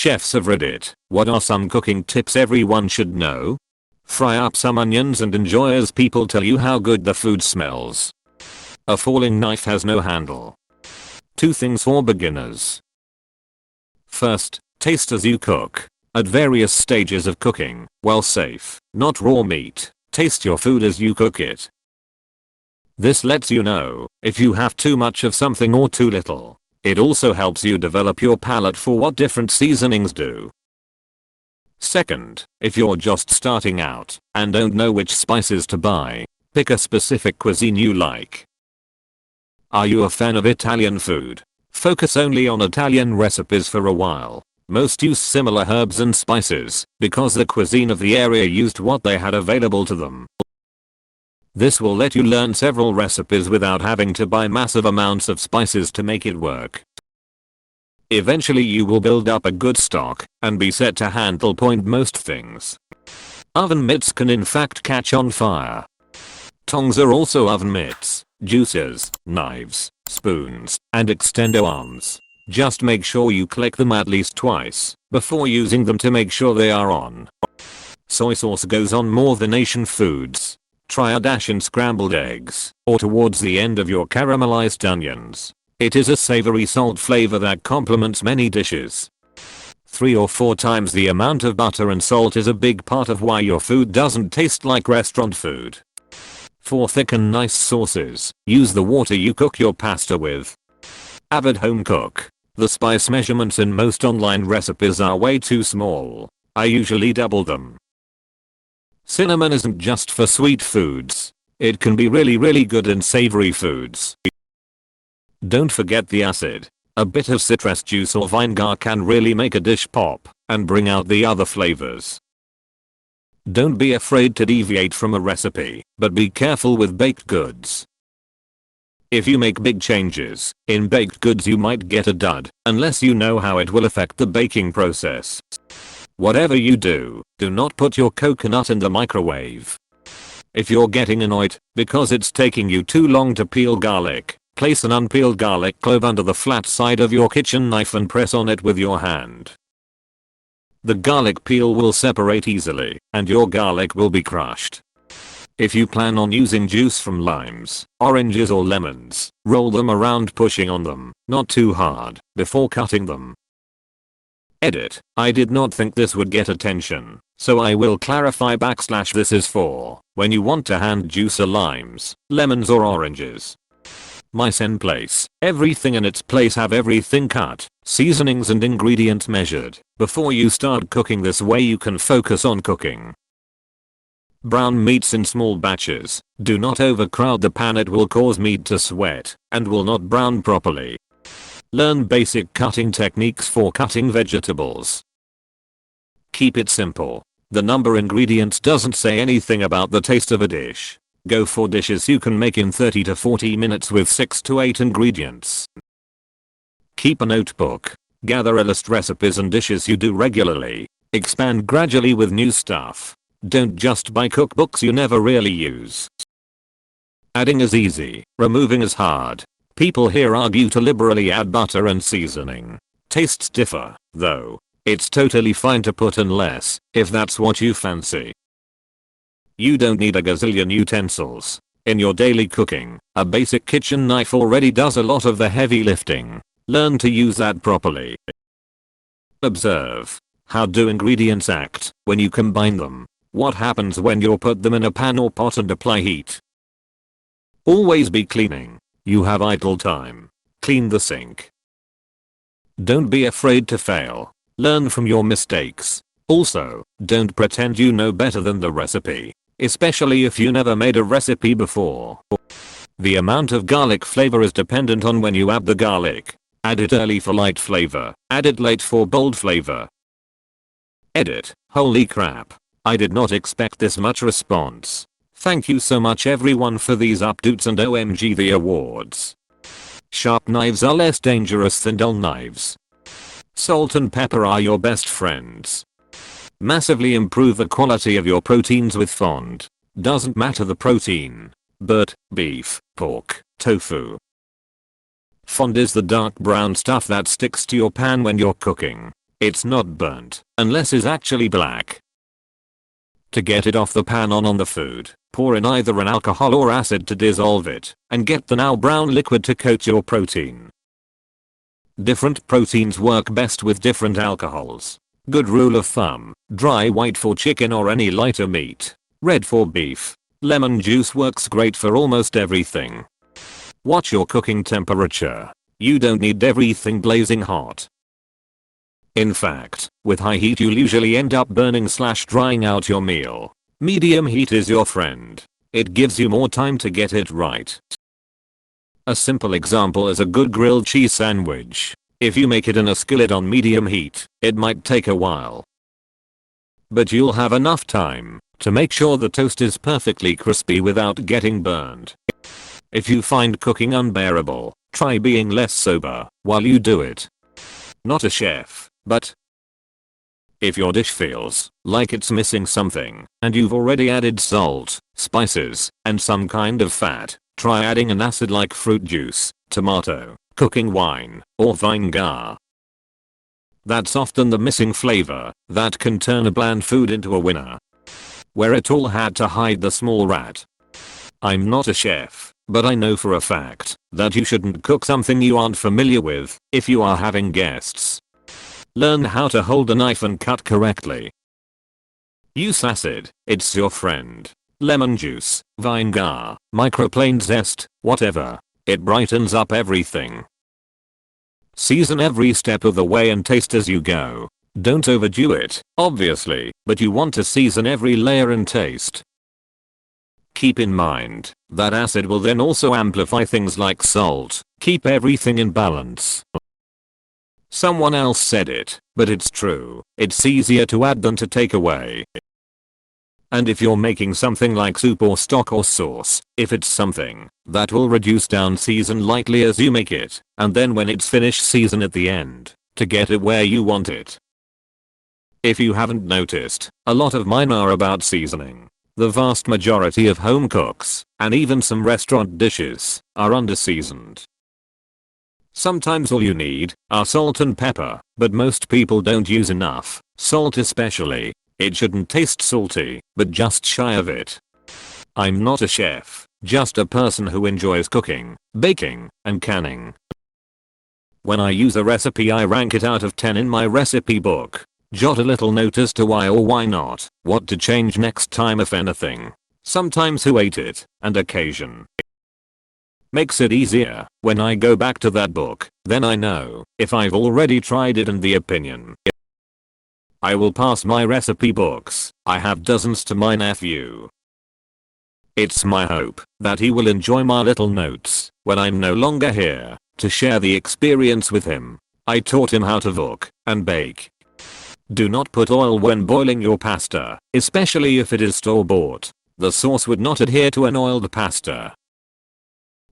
Chefs of Reddit, what are some cooking tips everyone should know? Fry up some onions and enjoy as people tell you how good the food smells. A falling knife has no handle. 2 things for beginners. First, taste as you cook. At various stages of cooking, while safe, not raw meat, taste your food as you cook it. This lets you know if you have too much of something or too little. It also helps you develop your palate for what different seasonings do. Second, if you're just starting out and don't know which spices to buy, pick a specific cuisine you like. Are you a fan of Italian food? Focus only on Italian recipes for a while. Most use similar herbs and spices because the cuisine of the area used what they had available to them. This will let you learn several recipes without having to buy massive amounts of spices to make it work. Eventually you will build up a good stock and be set to handle most things. Oven mitts can in fact catch on fire. Tongs are also oven mitts, juicers, knives, spoons, and extendo arms. Just make sure you click them at least twice before using them to make sure they are on. Soy sauce goes on more than Asian foods. Try a dash in scrambled eggs or towards the end of your caramelized onions. It is a savory salt flavor that complements many dishes. 3 or 4 times the amount of butter and salt is a big part of why your food doesn't taste like restaurant food. For thick and nice sauces, use the water you cook your pasta with. Avid home cook. The spice measurements in most online recipes are way too small. I usually double them. Cinnamon isn't just for sweet foods. It can be really good in savory foods. Don't forget the acid. A bit of citrus juice or vinegar can really make a dish pop and bring out the other flavors. Don't be afraid to deviate from a recipe, but be careful with baked goods. If you make big changes in baked goods you might get a dud unless you know how it will affect the baking process. Whatever you do not put your coconut in the microwave. If you're getting annoyed because it's taking you too long to peel garlic, place an unpeeled garlic clove under the flat side of your kitchen knife and press on it with your hand. The garlic peel will separate easily and your garlic will be crushed. If you plan on using juice from limes, oranges or lemons, roll them around pushing on them, not too hard, before cutting them. Edit. I did not think this would get attention, so I will clarify / this is for when you want to hand juice limes, lemons or oranges. Mice in place. Everything in its place, have everything cut, seasonings and ingredients measured. Before you start cooking this way you can focus on cooking. Brown meats in small batches. Do not overcrowd the pan, it will cause meat to sweat and will not brown properly. Learn basic cutting techniques for cutting vegetables. Keep it simple. The number ingredients doesn't say anything about the taste of a dish. Go for dishes you can make in 30 to 40 minutes with 6 to 8 ingredients. Keep a notebook. Gather a list recipes and dishes you do regularly. Expand gradually with new stuff. Don't just buy cookbooks you never really use. Adding is easy, removing is hard. People here argue to liberally add butter and seasoning. Tastes differ, though. It's totally fine to put in less, if that's what you fancy. You don't need a gazillion utensils. In your daily cooking, a basic kitchen knife already does a lot of the heavy lifting. Learn to use that properly. Observe. How do ingredients act when you combine them? What happens when you put them in a pan or pot and apply heat? Always be cleaning. You have idle time. Clean the sink. Don't be afraid to fail. Learn from your mistakes. Also, don't pretend you know better than the recipe, especially if you never made a recipe before. The amount of garlic flavor is dependent on when you add the garlic. Add it early for light flavor, add it late for bold flavor. Edit. Holy crap. I did not expect this much response. Thank you so much everyone for these updates and OMG the awards. Sharp knives are less dangerous than dull knives. Salt and pepper are your best friends. Massively improve the quality of your proteins with fond. Doesn't matter the protein. But, beef, pork, tofu. Fond is the dark brown stuff that sticks to your pan when you're cooking. It's not burnt unless it's actually black. To get it off the pan on the food, pour in either an alcohol or acid to dissolve it, and get the now brown liquid to coat your protein. Different proteins work best with different alcohols. Good rule of thumb, dry white for chicken or any lighter meat, red for beef. Lemon juice works great for almost everything. Watch your cooking temperature. You don't need everything blazing hot. In fact, with high heat you'll usually end up burning/drying out your meal. Medium heat is your friend. It gives you more time to get it right. A simple example is a good grilled cheese sandwich. If you make it in a skillet on medium heat, it might take a while. But you'll have enough time to make sure the toast is perfectly crispy without getting burned. If you find cooking unbearable, try being less sober while you do it. Not a chef, but if your dish feels like it's missing something and you've already added salt, spices, and some kind of fat, try adding an acid like fruit juice, tomato, cooking wine, or vinegar. That's often the missing flavor that can turn a bland food into a winner. Where it all had to hide the small rat. I'm not a chef, but I know for a fact that you shouldn't cook something you aren't familiar with if you are having guests. Learn how to hold a knife and cut correctly. Use acid, it's your friend. Lemon juice, vinegar, microplane zest, whatever. It brightens up everything. Season every step of the way and taste as you go. Don't overdo it, obviously, but you want to season every layer and taste. Keep in mind that acid will then also amplify things like salt. Keep everything in balance. Someone else said it, but it's true. It's easier to add than to take away. And if you're making something like soup or stock or sauce, if it's something that will reduce down, season lightly as you make it, and then when it's finished season at the end to get it where you want it. If you haven't noticed, a lot of mine are about seasoning. The vast majority of home cooks, and even some restaurant dishes, are under-seasoned. Sometimes all you need are salt and pepper, but most people don't use enough. Salt especially. It shouldn't taste salty, but just shy of it. I'm not a chef, just a person who enjoys cooking, baking, and canning. When I use a recipe I rank it out of 10 in my recipe book. Jot a little note as to why or why not, what to change next time if anything. Sometimes who ate it, and occasion. Makes it easier when I go back to that book, then I know if I've already tried it and the opinion. I will pass my recipe books. I have dozens to my nephew. It's my hope that he will enjoy my little notes when I'm no longer here to share the experience with him. I taught him how to cook and bake. Do not put oil when boiling your pasta, especially if it is store-bought. The sauce would not adhere to an oiled pasta.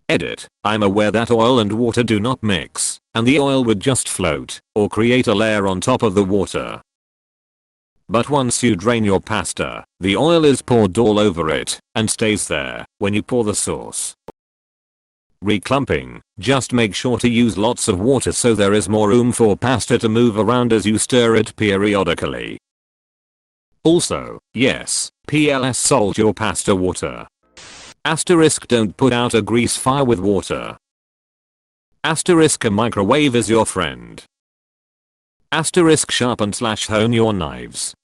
Edit. I'm aware that oil and water do not mix, and the oil would just float, or create a layer on top of the water. But once you drain your pasta, the oil is poured all over it, and stays there when you pour the sauce. Reclumping. Just make sure to use lots of water so there is more room for pasta to move around as you stir it periodically. Also, yes, PLS salt your pasta water. Asterisk don't put out a grease fire with water. Asterisk a microwave is your friend. Asterisk sharpen/hone your knives.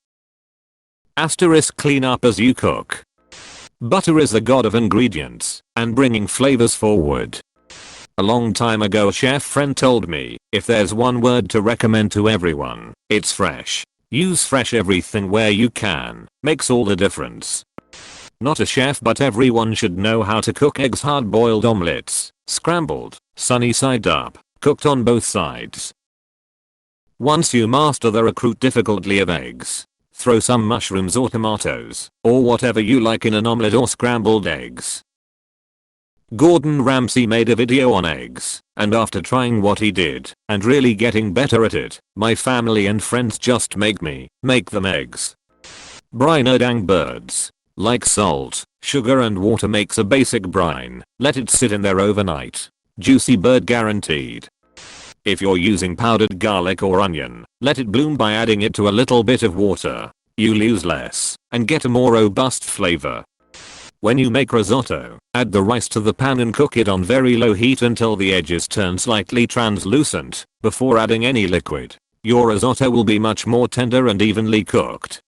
Asterisk clean up as you cook. Butter is the god of ingredients and bringing flavors forward. A long time ago a chef friend told me, if there's one word to recommend to everyone, it's fresh. Use fresh everything where you can, makes all the difference. Not a chef but everyone should know how to cook eggs, hard-boiled omelets, scrambled, sunny side up, cooked on both sides. Once you master the recruit difficulty of eggs, throw some mushrooms or tomatoes, or whatever you like in an omelette or scrambled eggs. Gordon Ramsay made a video on eggs, and after trying what he did, and really getting better at it, my family and friends just make them eggs. Brine dang birds. Like salt, sugar and water makes a basic brine, let it sit in there overnight. Juicy bird guaranteed. If you're using powdered garlic or onion, let it bloom by adding it to a little bit of water. You lose less and get a more robust flavor. When you make risotto, add the rice to the pan and cook it on very low heat until the edges turn slightly translucent before adding any liquid. Your risotto will be much more tender and evenly cooked.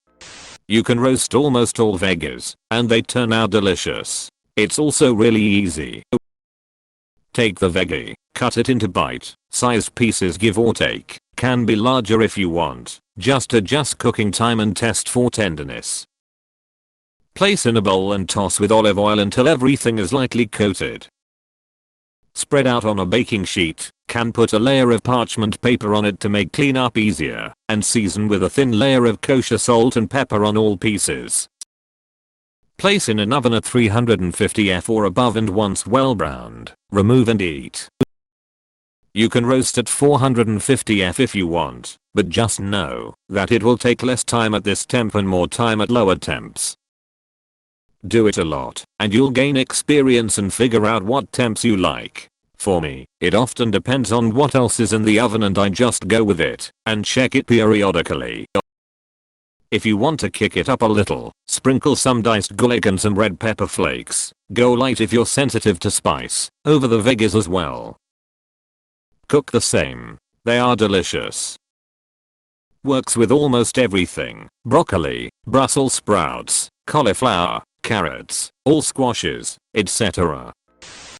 You can roast almost all veggies, and they turn out delicious. It's also really easy. Take the veggie, cut it into bite-sized pieces give or take, can be larger if you want, just adjust cooking time and test for tenderness. Place in a bowl and toss with olive oil until everything is lightly coated. Spread out on a baking sheet, can put a layer of parchment paper on it to make cleanup easier, and season with a thin layer of kosher salt and pepper on all pieces. Place in an oven at 350 F or above and once well browned, remove and eat. You can roast at 450 F if you want, but just know that it will take less time at this temp and more time at lower temps. Do it a lot, and you'll gain experience and figure out what temps you like. For me, it often depends on what else is in the oven and I just go with it, and check it periodically. If you want to kick it up a little, sprinkle some diced garlic and some red pepper flakes. Go light if you're sensitive to spice, over the veggies as well. Cook the same. They are delicious. Works with almost everything: broccoli, Brussels sprouts, cauliflower, carrots, all squashes, etc.